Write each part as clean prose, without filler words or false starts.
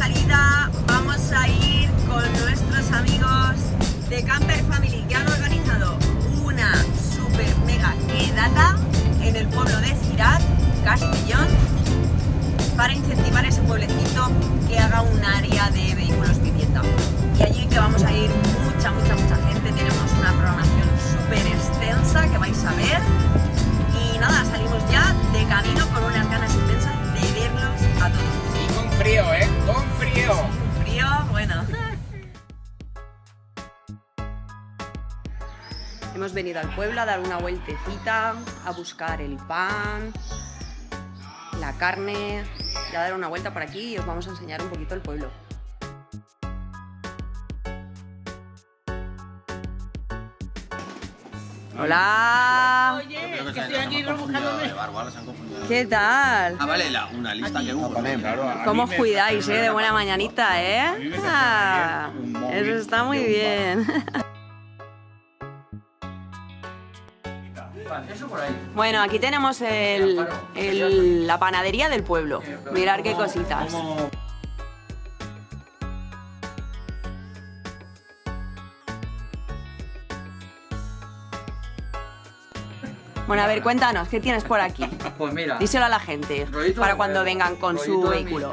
salida vamos a ir con nuestros amigos de Camper Family, que han organizado una super mega quedada en el pueblo de Cirat, Castellón, para incentivar ese pueblecito que haga un área de vehículos vivienda. Y allí que vamos a ir mucha gente, tenemos una programación súper extensa que vais a ver. Y nada, salimos ya de camino con unas ganas intensas de verlos a todos. Y con frío, ¿eh? Con frío. Con frío, bueno. Hemos venido al pueblo a dar una vueltecita, a buscar el pan, la carne, y a dar una vuelta por aquí y os vamos a enseñar un poquito el pueblo. Hola. Oye, que estoy aquí rebuscándome. ¿Qué tal? Ah, vale, una lista que hubo. ¿Cómo os cuidáis, de buena mañanita, Ah, eso está muy bien. Bueno, aquí tenemos la panadería del pueblo. Mirad qué cositas. Bueno, a ver, cuéntanos, ¿qué tienes por aquí? Pues mira, díselo a la gente, para cuando vengan con su vehículo.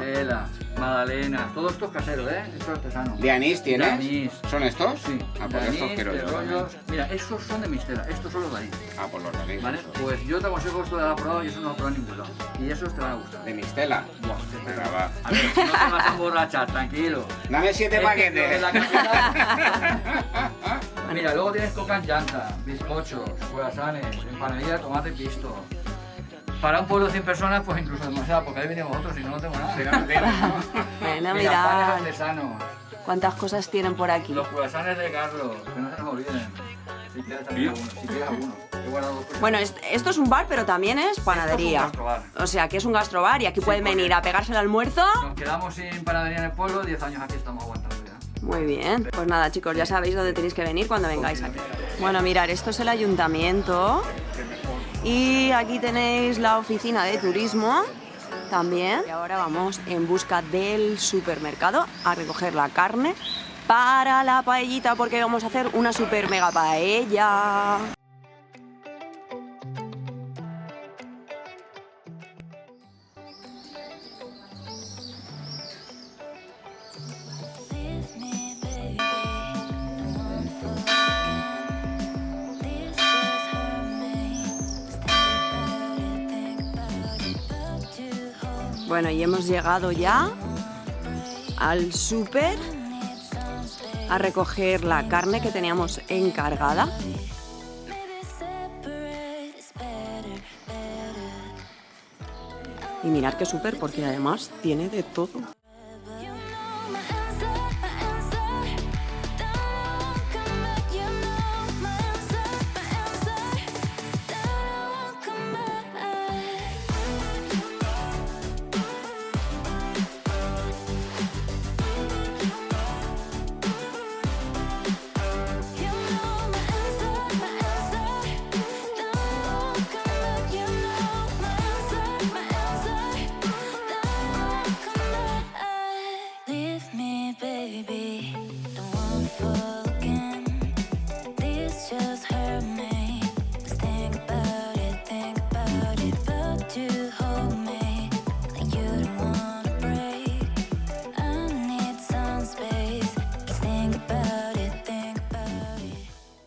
Magdalenas, todo esto es casero, esto es artesano. ¿De anís tienes? De anís. ¿Son estos? Sí. Ah, pues estos quiero yo también. Mira, estos son de mistela, estos son los de anís. Ah, pues los de anís. ¿Vale? Pues yo te aconsejo esto de la probado y eso no lo he probado en ningún lado. Y esos te van a gustar. ¿De mistela? Buah, Venga, va. A ver, no te vas a emborrachar, tranquilo. Dame 7 Es que paquetes. de la capital- Mira, luego tienes coca en llanta, bizcochos, croissants, empanadilla de tomate y pisto. Para un pueblo de 100 personas, pues incluso demasiado, porque ahí venimos vosotros y no tengo nada. Si no, no tengo. Bueno, Mira, panes mirad artesanos, cuántas cosas tienen por aquí. los croissants de Carlos, que no se nos olviden. Si quieres también alguno, si quieres alguno. He guardado dos cosas. Bueno, esto es un bar, pero también es panadería. Esto es un gastrobar. O sea, que es un gastrobar y aquí pueden porque- venir a pegarse el almuerzo. Nos quedamos sin panadería en el pueblo, 10 años aquí estamos aguantando ya. Muy bien. Pues nada, chicos, ya sabéis dónde tenéis que venir cuando vengáis aquí. Bueno, mirad, esto es el ayuntamiento. Y aquí tenéis la oficina de turismo también. Y ahora vamos en busca del supermercado a recoger la carne para la paellita, porque vamos a hacer una super mega paella. Bueno, y hemos llegado ya al súper a recoger la carne que teníamos encargada. Y mirad qué súper, porque además tiene de todo.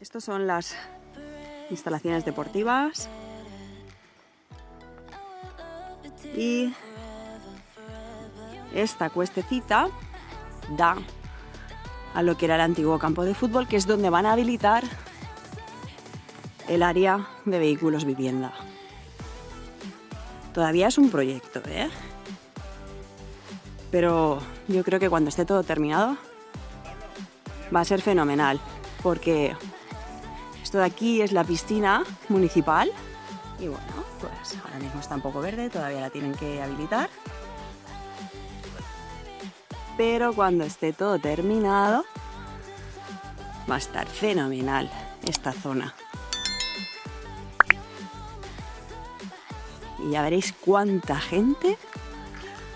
Estas son las instalaciones deportivas y esta cuestecita da a lo que era el antiguo campo de fútbol, que es donde van a habilitar el área de vehículos vivienda. Todavía es un proyecto, pero yo creo que cuando esté todo terminado va a ser fenomenal, porque esto de aquí es la piscina municipal y bueno, pues ahora mismo está un poco verde, todavía la tienen que habilitar, pero cuando esté todo terminado va a estar fenomenal esta zona. Y ya veréis cuánta gente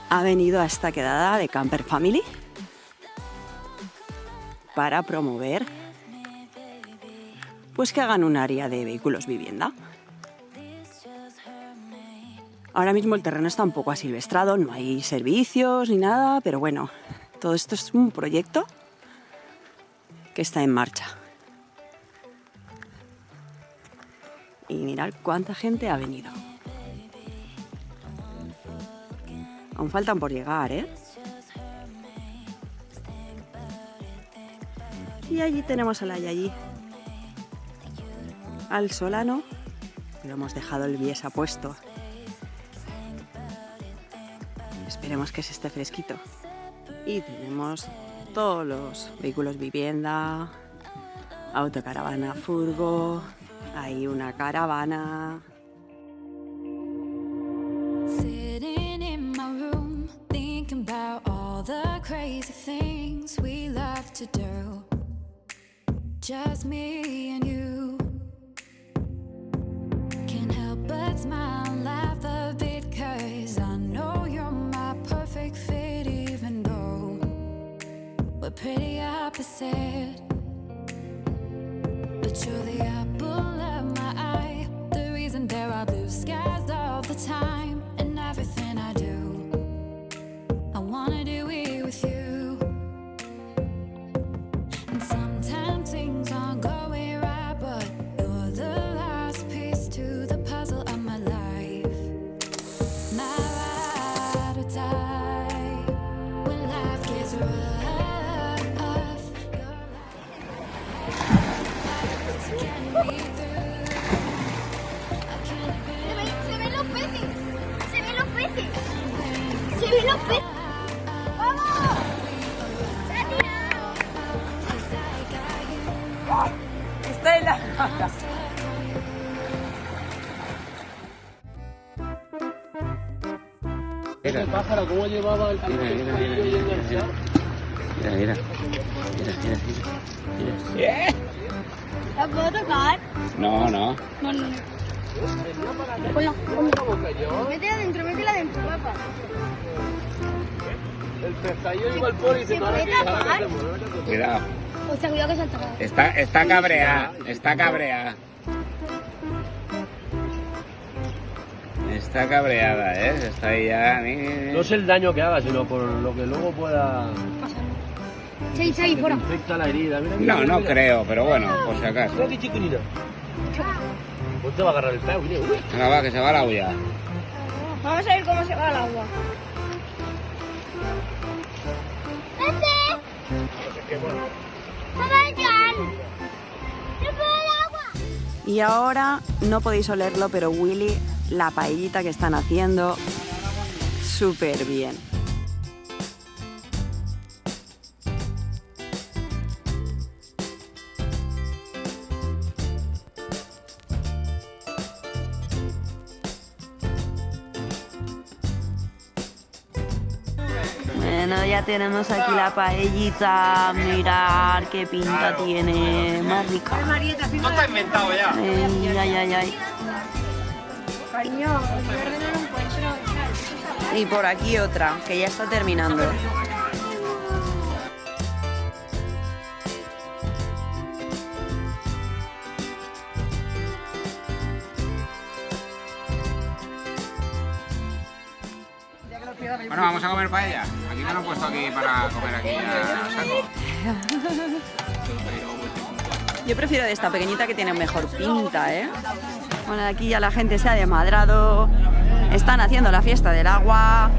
ha venido a esta quedada de Camper Family para promover pues que hagan un área de vehículos vivienda. Ahora mismo el terreno está un poco asilvestrado, no hay servicios ni nada, pero bueno, todo esto es un proyecto que está en marcha. Y mirad cuánta gente ha venido. Aún faltan por llegar, ¿eh? Y allí tenemos a la Yayi. Al Solano, pero hemos dejado el Biesa puesto. Esperemos que se esté fresquito. Y tenemos todos los vehículos vivienda, autocaravana, furgo, hay una caravana. Sitting in my room, thinking about all the crazy things we love to do. Just me and you. Can't help but smile and laugh a bit, 'cause I know you're my perfect fit, even though we're pretty opposite. But you're the apple of my eye, the reason there are blue skies all the time. And everything I do, I wanna do it with you. And sometimes things aren't going right, but you're the last piece to the puzzle of my life. My ride or die, when life gets rough, your life to get me through. I can't Se ven los peces. Se ven los peces. Se ven los peces. ¡Vamos! ¡Se ha tirado! Está en la casa. El pájaro, ¿cómo llevaba el Mira, mira, mira, mira, mira. Mira, mira. Mira, mira, mira. ¿La puedo tocar? No, no. No, no, no. Ponla. Métela dentro, papá. El pescadillo iba al poli y ¿Se puede tapar? Cuidado. O sea, cuidado que se ha tapado. Está cabreada. Está cabreada. Está cabreada, ¿eh? Está ahí ya. No es el daño que haga, sino por lo que luego pueda... Sí, que te fuera. infecta la herida. Mira, mira, No, mira, no mira. creo, pero bueno, por si acaso. Mira qué chiquinina. Pues te va a agarrar el pelo, mira. Uy. Venga, va, que se va la olla. Vamos a ver cómo se va el agua. Y ahora no podéis olerlo, pero Willy, la paellita que están haciendo, súper bien. Bueno, ya tenemos aquí la paellita, mirad qué pinta tiene, más rica. Esto está inventado ya. Ay, ay, ay, ay. Cariño, el verde no lo encuentro. Y por aquí otra, que ya está terminando. Bueno, vamos a comer paella. Aquí me lo he puesto aquí para comer aquí a saco. Yo prefiero de esta pequeñita que tiene mejor pinta, ¿eh? Bueno, aquí ya la gente se ha desmadrado. Están haciendo la fiesta del agua.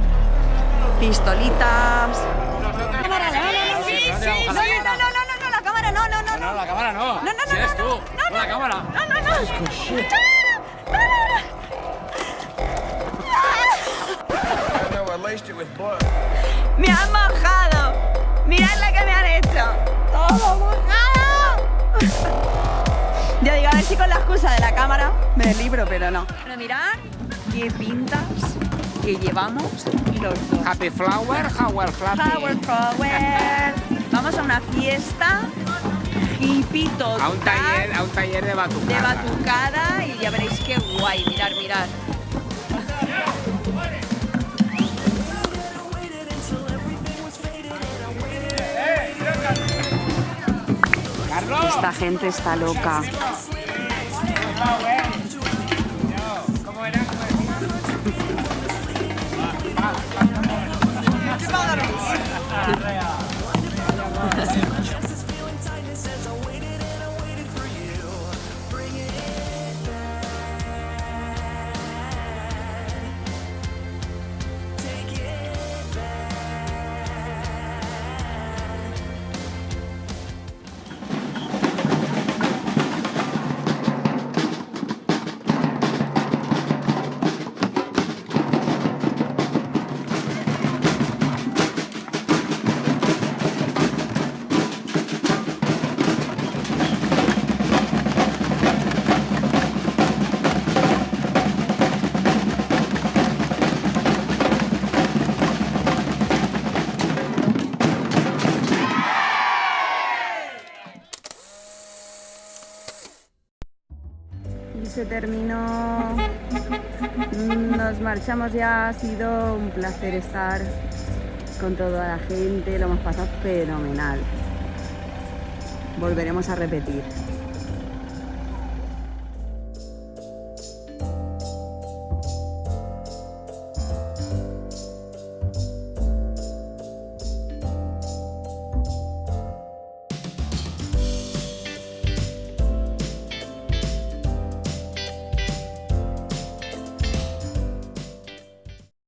Pistolitas. No, la cámara no. No, la cámara no. No, Si eres tú. No, la cámara. ¡Me han mojado! ¡Mirad la que me han hecho! ¡Todo mojado! Yo digo, a ver si con la excusa de la cámara me libro, pero no. Pero mirad qué pintas que llevamos los dos. Happy Flower, Howard Power Flappy. Power. Vamos a una fiesta hippie total. A un taller de batucada. De batucada y ya veréis qué guay. Mirad. Esta gente está loca. Se terminó, nos marchamos ya, ha sido un placer estar con toda la gente, lo hemos pasado fenomenal. Volveremos a repetir.